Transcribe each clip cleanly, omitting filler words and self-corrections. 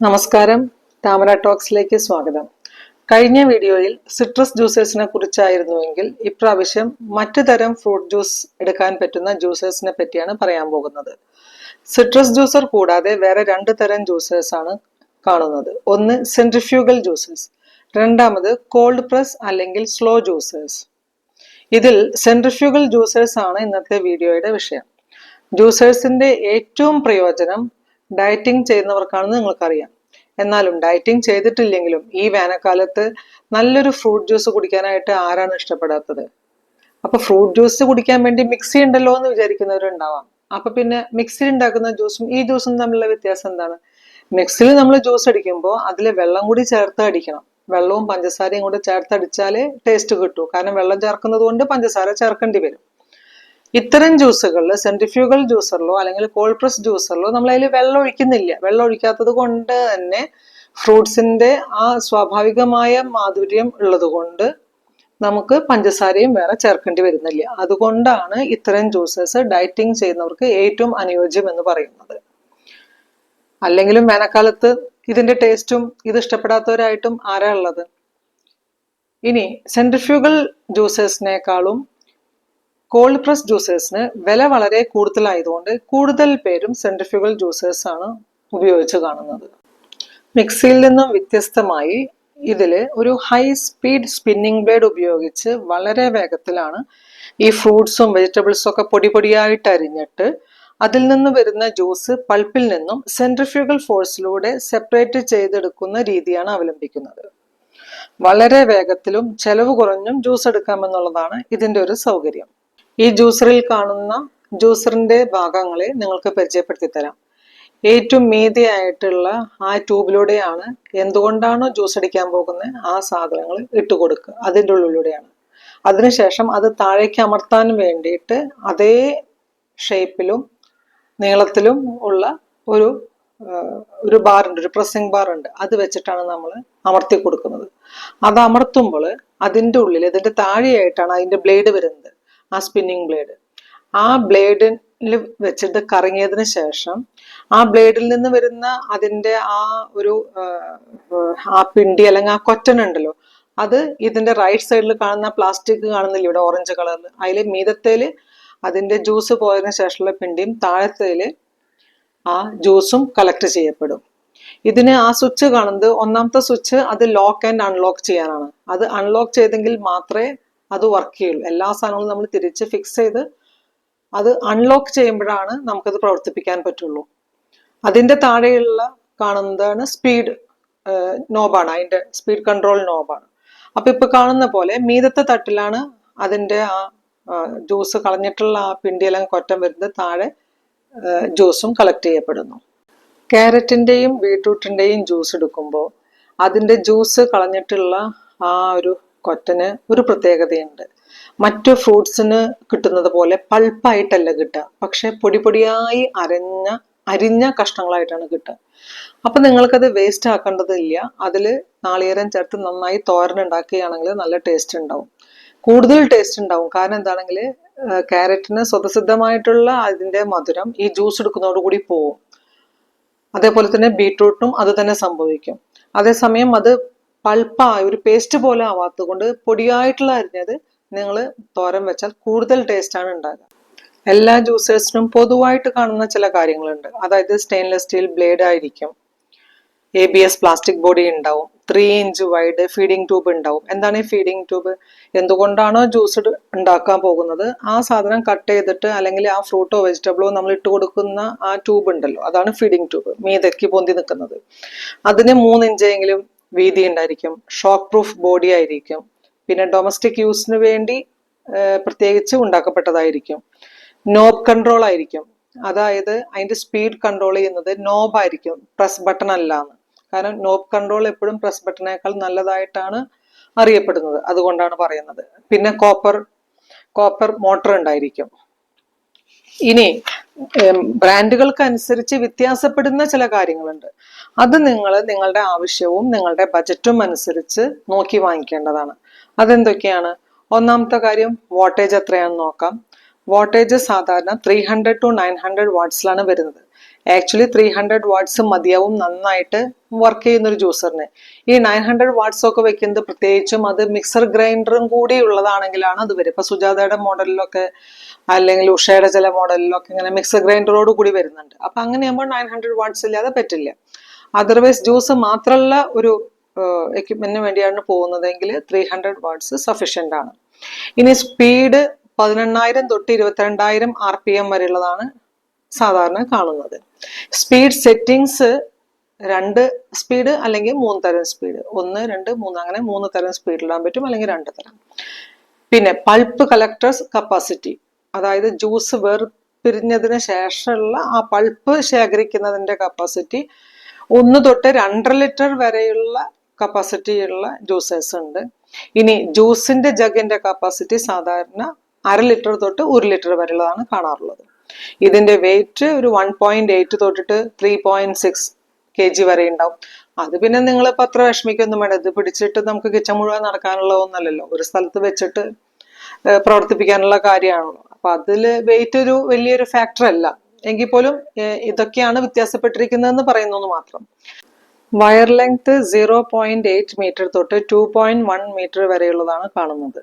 നമസ്കാരം, താമര ടോക്സിലേക്ക് സ്വാഗതം. കഴിഞ്ഞ വീഡിയോയിൽ സിട്രസ് ജ്യൂസേഴ്സിനെ കുറിച്ചായിരുന്നുവെങ്കിൽ ഇപ്രാവശ്യം മറ്റു തരം ഫ്രൂട്ട് ജ്യൂസ് എടുക്കാൻ പറ്റുന്ന ജ്യൂസേഴ്സിനെ പറ്റിയാണ് പറയാൻ പോകുന്നത്. സിട്രസ് ജ്യൂസർ കൂടാതെ വേറെ രണ്ട് തരം ജ്യൂസേഴ്സ് ആണ് കാണുന്നത്. ഒന്ന് സെൻട്രിഫ്യൂഗൽ ജ്യൂസേഴ്സ്, രണ്ടാമത് കോൾഡ് പ്രസ് അല്ലെങ്കിൽ സ്ലോ ജ്യൂസേഴ്സ്. ഇതിൽ സെൻട്രിഫ്യൂഗൽ ജ്യൂസേഴ്സ് ആണ് ഇന്നത്തെ വീഡിയോയുടെ വിഷയം. ജ്യൂസേഴ്സിന്റെ ഏറ്റവും പ്രയോജനം ഡയറ്റിംഗ് ചെയ്യുന്നവർക്കാണെന്ന് നിങ്ങൾക്കറിയാം. എന്നാലും ഡയറ്റിംഗ് ചെയ്തിട്ടില്ലെങ്കിലും ഈ വേനൽക്കാലത്ത് നല്ലൊരു ഫ്രൂട്ട് ജ്യൂസ് കുടിക്കാനായിട്ട് ആരാണ് ഇഷ്ടപ്പെടാത്തത്? അപ്പൊ ഫ്രൂട്ട് ജ്യൂസ് കുടിക്കാൻ വേണ്ടി മിക്സി ഉണ്ടല്ലോ എന്ന് വിചാരിക്കുന്നവരുണ്ടാവാം. അപ്പൊ പിന്നെ മിക്സിയിൽ ഉണ്ടാക്കുന്ന ജ്യൂസും ഈ ജ്യൂസും തമ്മിലുള്ള വ്യത്യാസം എന്താണ്? മിക്സിയിൽ നമ്മൾ ജ്യൂസ് അടിക്കുമ്പോൾ അതിൽ വെള്ളം കൂടി ചേർത്ത് അടിക്കണം. വെള്ളവും പഞ്ചസാരയും കൂടെ ചേർത്തടിച്ചാലേ ടേസ്റ്റ് കിട്ടൂ. കാരണം വെള്ളം ചേർക്കുന്നത് കൊണ്ട് പഞ്ചസാര ചേർക്കേണ്ടി വരും. ഇത്തരം ജ്യൂസുകളിൽ സെൻട്രിഫ്യൂഗൽ ജ്യൂസറിലോ അല്ലെങ്കിൽ കോൾഡ് പ്രസ് ജ്യൂസറിലോ നമ്മൾ അതിൽ വെള്ളം ഒഴിക്കുന്നില്ല. വെള്ളം ഒഴിക്കാത്തത് കൊണ്ട് തന്നെ ഫ്രൂട്ട്സിന്റെ ആ സ്വാഭാവികമായ മാധുര്യം ഉള്ളത് കൊണ്ട് നമുക്ക് പഞ്ചസാരയും വേറെ ചേർക്കേണ്ടി വരുന്നില്ല. അതുകൊണ്ടാണ് ഇത്തരം ജ്യൂസസ് ഡയറ്റിംഗ് ചെയ്യുന്നവർക്ക് ഏറ്റവും അനുയോജ്യം എന്ന് പറയുന്നത്. അല്ലെങ്കിലും വേനൽക്കാലത്ത് ഇതിന്റെ ടേസ്റ്റും ഇത് ഇഷ്ടപ്പെടാത്തവരായിട്ടും ആരാ ഉള്ളത്? ഇനി സെൻട്രിഫ്യൂഗൽ ജ്യൂസേഴ്സിനേക്കാളും കോൾഡ് പ്രസ് ജ്യൂസേഴ്സിന് വില വളരെ കൂടുതലായതുകൊണ്ട് കൂടുതൽ പേരും സെൻട്രിഫ്യൂഗൽ ജ്യൂസേഴ്സ് ആണ് ഉപയോഗിച്ച് കാണുന്നത്. മിക്സിയിൽ നിന്നും വ്യത്യസ്തമായി ഇതില് ഒരു ഹൈ സ്പീഡ് സ്പിന്നിങ് ബ്ലേഡ് ഉപയോഗിച്ച് വളരെ വേഗത്തിലാണ് ഈ ഫ്രൂട്ട്സും വെജിറ്റബിൾസും ഒക്കെ പൊടി പൊടിയായിട്ട് അരിഞ്ഞിട്ട് അതിൽ നിന്ന് വരുന്ന ജ്യൂസ് പൾപ്പിൽ നിന്നും സെൻട്രിഫ്യൂഗൽ ഫോഴ്സിലൂടെ സെപ്പറേറ്റ് ചെയ്തെടുക്കുന്ന രീതിയാണ് അവലംബിക്കുന്നത്. വളരെ വേഗത്തിലും ചെലവ് കുറഞ്ഞും ജ്യൂസ് എടുക്കാമെന്നുള്ളതാണ് ഇതിന്റെ ഒരു സൗകര്യം. ഈ ജ്യൂസറിൽ കാണുന്ന ജ്യൂസറിന്റെ ഭാഗങ്ങളെ നിങ്ങൾക്ക് പരിചയപ്പെടുത്തി തരാം. ഏറ്റവും മീതിയായിട്ടുള്ള ആ ട്യൂബിലൂടെയാണ് എന്തുകൊണ്ടാണോ ജ്യൂസ് അടിക്കാൻ പോകുന്നത് ആ സാധനങ്ങൾ ഇട്ടുകൊടുക്കുക. അതിൻ്റെ ഉള്ളിലൂടെയാണ്. അതിനുശേഷം അത് താഴേക്ക് അമർത്താൻ വേണ്ടിയിട്ട് അതേ ഷേപ്പിലും നീളത്തിലും ഉള്ള ഒരു ബാറുണ്ട്, ഒരു പ്രസ്സിംഗ് ബാർ ഉണ്ട്. അത് വെച്ചിട്ടാണ് നമ്മൾ അമർത്തി കൊടുക്കുന്നത്. അത് അമർത്തുമ്പോൾ അതിൻ്റെ ഉള്ളിൽ ഇതിന്റെ താഴെയായിട്ടാണ് അതിന്റെ ബ്ലേഡ് വരുന്നത്, ആ സ്പിന്നിങ് ബ്ലേഡ്. ആ ബ്ലേഡിൽ വെച്ചിട്ട് കറങ്ങിയതിന് ശേഷം ആ ബ്ലേഡിൽ നിന്ന് വരുന്ന അതിന്റെ ആ പിണ്ടി അല്ലെങ്കിൽ ആ കൊറ്റൻ ഉണ്ടല്ലോ, അത് ഇതിന്റെ റൈറ്റ് സൈഡിൽ കാണുന്ന പ്ലാസ്റ്റിക് കാണുന്നില്ല ഇവിടെ ഓറഞ്ച് കളറിൽ, അതിൽ മീതത്തേല് അതിന്റെ ജ്യൂസ് പോയതിനു ശേഷമുള്ള പിണ്ടിയും താഴത്തേല് ആ ജ്യൂസും കളക്ട് ചെയ്യപ്പെടും. ഇതിന് ആ സ്വിച്ച് കാണുന്നത് ഒന്നാമത്തെ സ്വിച്ച് അത് ലോക്ക് ആൻഡ് അൺലോക്ക് ചെയ്യാനാണ്. അത് അൺലോക്ക് ചെയ്തെങ്കിൽ മാത്രമേ അത് വർക്ക് ചെയ്യുള്ളൂ. എല്ലാ സാധനങ്ങളും നമ്മൾ തിരിച്ച് ഫിക്സ് ചെയ്ത് അത് അൺലോക്ക് ചെയ്യുമ്പോഴാണ് നമുക്കത് പ്രവർത്തിപ്പിക്കാൻ പറ്റുള്ളൂ. അതിന്റെ താഴെയുള്ള കാണുന്നതാണ് സ്പീഡ് നോബാണ്, അതിന്റെ സ്പീഡ് കൺട്രോൾ നോബാണ്. അപ്പൊ ഇപ്പൊ കാണുന്ന പോലെ മീതത്തെ തട്ടിലാണ് അതിന്റെ ആ ജ്യൂസ് കളഞ്ഞിട്ടുള്ള ആ പിണ്ടിയെല്ലാം കൊറ്റം വരുന്നത്, താഴെ ജ്യൂസും കളക്ട് ചെയ്യപ്പെടുന്നു. ക്യാരറ്റിന്റെയും ബീട്രൂട്ടിന്റെയും ജ്യൂസ് എടുക്കുമ്പോൾ അതിന്റെ ജ്യൂസ് കളഞ്ഞിട്ടുള്ള ആ ഒരു കൊറ്റന് ഒരു പ്രത്യേകതയുണ്ട്. മറ്റു ഫ്രൂട്ട്സിന് കിട്ടുന്നത് പോലെ പൾപ്പായിട്ടല്ല കിട്ടുക, പക്ഷെ പൊടി പൊടിയായി അരിഞ്ഞ കഷ്ണങ്ങളായിട്ടാണ് കിട്ടുക. അപ്പൊ നിങ്ങൾക്കത് വേസ്റ്റ് ആക്കേണ്ടതില്ല. അതിൽ നാളികേരം ചേർത്ത് നന്നായി തോരൻ ഉണ്ടാക്കുകയാണെങ്കിൽ നല്ല ടേസ്റ്റ് ഉണ്ടാവും, കൂടുതൽ ടേസ്റ്റ് ഉണ്ടാവും. കാരണം എന്താണെങ്കിൽ ക്യാരറ്റിന് സ്വതസിദ്ധമായിട്ടുള്ള അതിന്റെ മധുരം ഈ ജ്യൂസ് എടുക്കുന്നതോടുകൂടി പോവും. അതേപോലെ തന്നെ ബീട്രൂട്ടിനും അത് തന്നെ സംഭവിക്കും. അതേസമയം അത് പൾപ്പായ ഒരു പേസ്റ്റ് പോലെ ആവാത്തത് കൊണ്ട് പൊടിയായിട്ടുള്ള അരിഞ്ഞത് നിങ്ങൾ തോരൻ വെച്ചാൽ കൂടുതൽ ടേസ്റ്റ് ആണ് ഉണ്ടാകുക. എല്ലാ ജ്യൂസേഴ്സിനും പൊതുവായിട്ട് കാണുന്ന ചില കാര്യങ്ങളുണ്ട്. അതായത് സ്റ്റെയിൻലെസ് സ്റ്റീൽ ബ്ലേഡ് ആയിരിക്കും, ABS പ്ലാസ്റ്റിക് ബോഡി ഉണ്ടാവും, 3 ഇഞ്ച് വൈഡ് ഫീഡിംഗ് ട്യൂബ് ഉണ്ടാവും. എന്താണ് ഈ ഫീഡിംഗ് ട്യൂബ്? എന്തുകൊണ്ടാണോ ജ്യൂസ് ഉണ്ടാക്കാൻ പോകുന്നത് ആ സാധനം കട്ട് ചെയ്തിട്ട് അല്ലെങ്കിൽ ആ ഫ്രൂട്ടോ വെജിറ്റബിളോ നമ്മൾ ഇട്ട് കൊടുക്കുന്ന ആ ട്യൂബ് ഉണ്ടല്ലോ, അതാണ് ഫീഡിംഗ് ട്യൂബ്, മീതയ്ക്ക് പൊന്തി നിൽക്കുന്നത്. അതിന് 3 ഇഞ്ചെങ്കിലും വീതി ഉണ്ടായിരിക്കും. ഷോക്ക് പ്രൂഫ് ബോഡി ആയിരിക്കും. പിന്നെ ഡൊമസ്റ്റിക് യൂസിന് വേണ്ടി പ്രത്യേകിച്ച് ഉണ്ടാക്കപ്പെട്ടതായിരിക്കും. നോബ് കൺട്രോൾ ആയിരിക്കും. അതായത് അതിന്റെ സ്പീഡ് കൺട്രോൾ ചെയ്യുന്നത് നോബായിരിക്കും, പ്രസ് ബട്ടൺ അല്ലാന്ന്. കാരണം നോബ് കൺട്രോൾ എപ്പോഴും പ്രസ് ബട്ടണേക്കാൾ നല്ലതായിട്ടാണ് അറിയപ്പെടുന്നത്, അതുകൊണ്ടാണ് പറയുന്നത്. പിന്നെ കോപ്പർ മോട്ടർ ഉണ്ടായിരിക്കും. ഇനി ബ്രാൻഡുകൾക്ക് അനുസരിച്ച് വ്യത്യാസപ്പെടുന്ന ചില കാര്യങ്ങളുണ്ട്. അത് നിങ്ങൾ നിങ്ങളുടെ ആവശ്യവും നിങ്ങളുടെ ബജറ്റും അനുസരിച്ച് നോക്കി വാങ്ങിക്കേണ്ടതാണ്. അതെന്തൊക്കെയാണ്? ഒന്നാമത്തെ കാര്യം വോട്ടേജ് എത്രയാണെന്ന് നോക്കാം. വോട്ടേജ് സാധാരണ 300 to 900 വാട്ട്സിലാണ് വരുന്നത്. ആക്ച്വലി 300 വാട്ട്സ് മതിയാവും നന്നായിട്ട് വർക്ക് ചെയ്യുന്ന ഒരു ജ്യൂസറിന്. ഈ 900 വാട്ട്സ് ഒക്കെ വെക്കുന്നത് പ്രത്യേകിച്ചും അത് മിക്സർ ഗ്രൈൻഡറും കൂടി ഉള്ളതാണെങ്കിലാണ് അത് വരും. ഇപ്പൊ സുജാതയുടെ മോഡലിലൊക്കെ അല്ലെങ്കിൽ ഉഷയുടെ ചില മോഡലിലൊക്കെ ഇങ്ങനെ മിക്സർ ഗ്രൈൻഡറോട് കൂടി വരുന്നുണ്ട്. അപ്പൊ അങ്ങനെയാകുമ്പോൾ 900 വാട്ട്സ് ഇല്ലാതെ പറ്റില്ല. അതർവൈസ് ജ്യൂസ് മാത്രമുള്ള ഒരു എക്യുപ്മെന്റിന് വേണ്ടിയാണ് പോകുന്നതെങ്കിൽ 300 വാട്ട്സ് സഫീഷ്യന്റ് ആണ്. ഇനി സ്പീഡ് 18,000 തൊട്ട് 22,000 RPM വരെയുള്ളതാണ് സാധാരണ കാണുന്നത്. സ്പീഡ് സെറ്റിംഗ്സ് 2 സ്പീഡ് അല്ലെങ്കിൽ 3 തരം സ്പീഡ്, 1, 2, 3 അങ്ങനെ 3 തരം സ്പീഡിലിടാൻ പറ്റും, അല്ലെങ്കിൽ 2 തരം. പിന്നെ പൾപ്പ് കളക്ടേഴ്സ് കപ്പാസിറ്റി, അതായത് ജ്യൂസ് വേർപിരിഞ്ഞതിന് ശേഷമുള്ള ആ പൾപ്പ് ശേഖരിക്കുന്നതിന്റെ കപ്പാസിറ്റി 1 തൊട്ട് 2.5 ലിറ്റർ വരെയുള്ള കപ്പാസിറ്റി ഉള്ള ജ്യൂസേഴ്സ് ഉണ്ട്. ഇനി ജ്യൂസിന്റെ ജഗിന്റെ കപ്പാസിറ്റി സാധാരണ 1/2 ലിറ്റർ തൊട്ട് 1 ലിറ്റർ വരെയുള്ളതാണ് കാണാറുള്ളത്. ഇതിന്റെ വെയിറ്റ് ഒരു 1.8 തൊട്ടിട്ട് 3.6 kg വരെ ഉണ്ടാവും. അത് പിന്നെ നിങ്ങളിപ്പോൾ അത്ര വിഷമിക്കൊന്നും വേണ്ട. ഇത് പിടിച്ചിട്ട് നമുക്ക് കിച്ചൺ മുഴുവൻ നടക്കാനുള്ളതൊന്നല്ലല്ലോ, ഒരു സ്ഥലത്ത് വെച്ചിട്ട് പ്രവർത്തിപ്പിക്കാനുള്ള കാര്യമാണല്ലോ. അപ്പൊ അതില് വെയിറ്റ് ഒരു വലിയൊരു ഫാക്ടർ അല്ല. എങ്കിൽ പോലും ഇതൊക്കെയാണ് വ്യത്യാസപ്പെട്ടിരിക്കുന്നതെന്ന് പറയുന്നു മാത്രം. വയർ ലെങ്ത് 0.8 മീറ്റർ തൊട്ട് 2.1 മീറ്റർ വരെയുള്ളതാണ് കാണുന്നത്.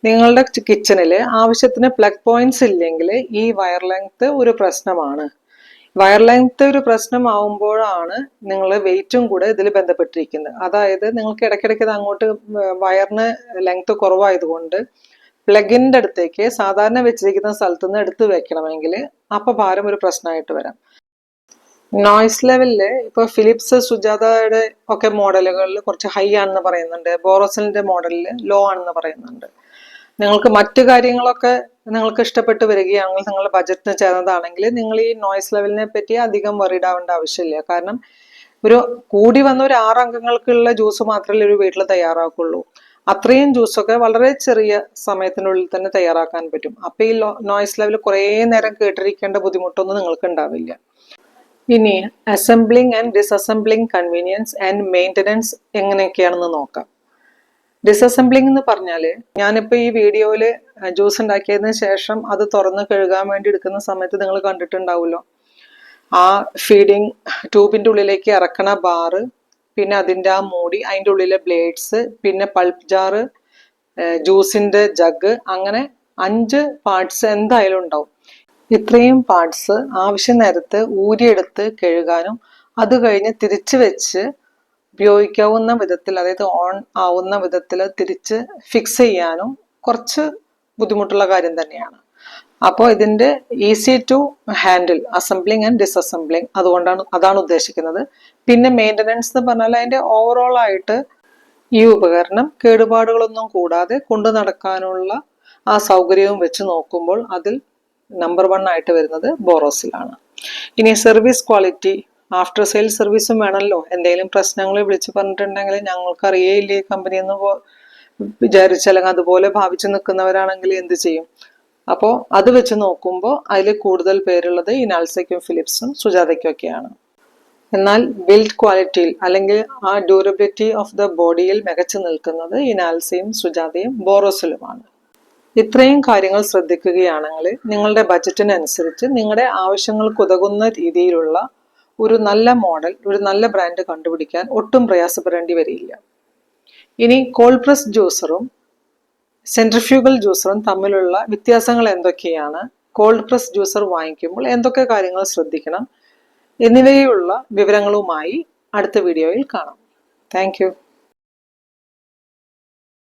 നിങ്ങളുടെ കിച്ചണിൽ ആവശ്യത്തിന് പ്ലഗ് പോയിന്റ്സ് ഇല്ലെങ്കിൽ ഈ വയർ ലെങ്ത് ഒരു പ്രശ്നമാണ്. വയർ ലെങ്ത് ഒരു പ്രശ്നമാവുമ്പോഴാണ് നിങ്ങൾ വെയിറ്റും കൂടെ ഇതിൽ ബന്ധപ്പെട്ടിരിക്കുന്നത്. അതായത് നിങ്ങൾക്ക് ഇടയ്ക്കിടയ്ക്ക് അങ്ങോട്ട് വയറിന് ലെങ്ത് കുറവായതുകൊണ്ട് പ്ലഗിന്റെ അടുത്തേക്ക് സാധാരണ വെച്ചിരിക്കുന്ന സ്ഥലത്ത് നിന്ന് എടുത്ത് വെക്കണമെങ്കിൽ അപ്പൊ ഭാരം ഒരു പ്രശ്നമായിട്ട് വരാം. നോയ്സ് ലെവലില് ഇപ്പൊ ഫിലിപ്സ്, സുജാതയുടെ ഒക്കെ മോഡലുകളിൽ കുറച്ച് ഹൈ ആണെന്ന് പറയുന്നുണ്ട്. ബോറോസിലിന്റെ മോഡലിൽ ലോ ആണെന്ന് പറയുന്നുണ്ട്. നിങ്ങൾക്ക് മറ്റു കാര്യങ്ങളൊക്കെ നിങ്ങൾക്ക് ഇഷ്ടപ്പെട്ട് വരികയാണെങ്കിൽ, നിങ്ങളുടെ ബജറ്റിന് ചേർന്നതാണെങ്കിൽ നിങ്ങൾ ഈ നോയ്സ് ലെവലിനെ പറ്റി അധികം വറീഡ് ആവേണ്ട ആവശ്യമില്ല. കാരണം ഒരു കൂടി വന്ന ഒരു 6 അംഗങ്ങൾക്കുള്ള ജ്യൂസ് മാത്രമല്ലേ ഒരു വീട്ടിൽ തയ്യാറാക്കുള്ളൂ. അത്രയും ജ്യൂസൊക്കെ വളരെ ചെറിയ സമയത്തിനുള്ളിൽ തന്നെ തയ്യാറാക്കാൻ പറ്റും. അപ്പൊ ഈ നോയ്സ് ലെവൽ കുറേ നേരം കേട്ടിരിക്കേണ്ട ബുദ്ധിമുട്ടൊന്നും നിങ്ങൾക്ക് ഉണ്ടാവില്ല. ഇനി assembling and disassembling convenience and maintenance എങ്ങനെയൊക്കെയാണെന്ന് നോക്കാം. ഡിസസംബ്ലിംഗ് എന്ന് പറഞ്ഞാൽ, ഞാനിപ്പോൾ ഈ വീഡിയോയിൽ ജ്യൂസ് ഉണ്ടാക്കിയതിന് ശേഷം അത് തുറന്ന് കഴുകാൻ വേണ്ടി എടുക്കുന്ന സമയത്ത് നിങ്ങൾ കണ്ടിട്ടുണ്ടാവുമല്ലോ, ആ ഫീഡിങ് ട്യൂബിൻ്റെ ഉള്ളിലേക്ക് ഇറക്കണ ബാറ്, പിന്നെ അതിൻ്റെ ആ മൂടി, അതിൻ്റെ ഉള്ളിലെ ബ്ലേഡ്സ്, പിന്നെ പൾപ്പ് ജാറ്, ജ്യൂസിൻ്റെ ജഗ്, അങ്ങനെ 5 പാർട്സ് എന്തായാലും ഉണ്ടാവും. ഇത്രയും പാർട്സ് ആവശ്യ നേരത്ത് ഊരിയെടുത്ത് കഴുകാനും അത് കഴിഞ്ഞ് തിരിച്ചു വെച്ച് ഉപയോഗിക്കാവുന്ന വിധത്തിൽ, അതായത് ഓൺ ആവുന്ന വിധത്തിൽ തിരിച്ച് ഫിക്സ് ചെയ്യാനും കുറച്ച് ബുദ്ധിമുട്ടുള്ള കാര്യം തന്നെയാണ്. അപ്പോൾ ഇതിന്റെ easy to handle assembling and disassembling അതാണ് ഉദ്ദേശിക്കുന്നത്. പിന്നെ മെയിൻ്റനൻസ് എന്ന് പറഞ്ഞാൽ അതിന്റെ ഓവറോൾ ആയിട്ട് ഈ ഉപകരണം കേടുപാടുകളൊന്നും കൂടാതെ കൊണ്ടു നടക്കാനുള്ള ആ സൗകര്യവും വെച്ച് നോക്കുമ്പോൾ അതിൽ നമ്പർ 1 ആയിട്ട് വരുന്നത് ബോറോസിലാണ്. ഇനി സർവീസ് ക്വാളിറ്റി, ആഫ്റ്റർ സെയിൽ സർവീസും വേണമല്ലോ. എന്തെങ്കിലും പ്രശ്നങ്ങൾ വിളിച്ച് പറഞ്ഞിട്ടുണ്ടെങ്കിൽ ഞങ്ങൾക്ക് അറിയേയില്ലേ കമ്പനി എന്ന് വിചാരിച്ചല്ലെങ്കിൽ അതുപോലെ ഭാവിച്ചു നിൽക്കുന്നവരാണെങ്കിൽ എന്ത് ചെയ്യും? അപ്പോൾ അത് വെച്ച് നോക്കുമ്പോൾ അതിൽ കൂടുതൽ പേരുള്ളത് ഇനാൽസയ്ക്കും ഫിലിപ്സും സുജാതയ്ക്കും ഒക്കെയാണ്. എന്നാൽ ബിൽഡ് ക്വാളിറ്റിയിൽ അല്ലെങ്കിൽ ആ ഡ്യൂറബിലിറ്റി ഓഫ് ദ ബോഡിയിൽ മികച്ചു നിൽക്കുന്നത് ഇനാൽസയും സുജാതയും ബോറോസിലുമാണ്. ഇത്രയും കാര്യങ്ങൾ ശ്രദ്ധിക്കുകയാണെങ്കിൽ നിങ്ങളുടെ ബജറ്റിനനുസരിച്ച് നിങ്ങളുടെ ആവശ്യങ്ങൾക്ക് ഉതകുന്ന രീതിയിലുള്ള ഒരു നല്ല മോഡൽ, ഒരു നല്ല ബ്രാൻഡ് കണ്ടുപിടിക്കാൻ ഒട്ടും പ്രയാസപ്പെടേണ്ടി വരില്ല. ഇനി കോൾഡ് പ്രസ് ജ്യൂസറും സെൻട്രിഫ്യൂഗൽ ജ്യൂസറും തമ്മിലുള്ള വ്യത്യാസങ്ങൾ എന്തൊക്കെയാണ്, കോൾഡ് പ്രസ് ജ്യൂസർ വാങ്ങിക്കുമ്പോൾ എന്തൊക്കെ കാര്യങ്ങൾ ശ്രദ്ധിക്കണം എന്നിവയുള്ള വിവരങ്ങളുമായി അടുത്ത വീഡിയോയിൽ കാണാം. Thank you.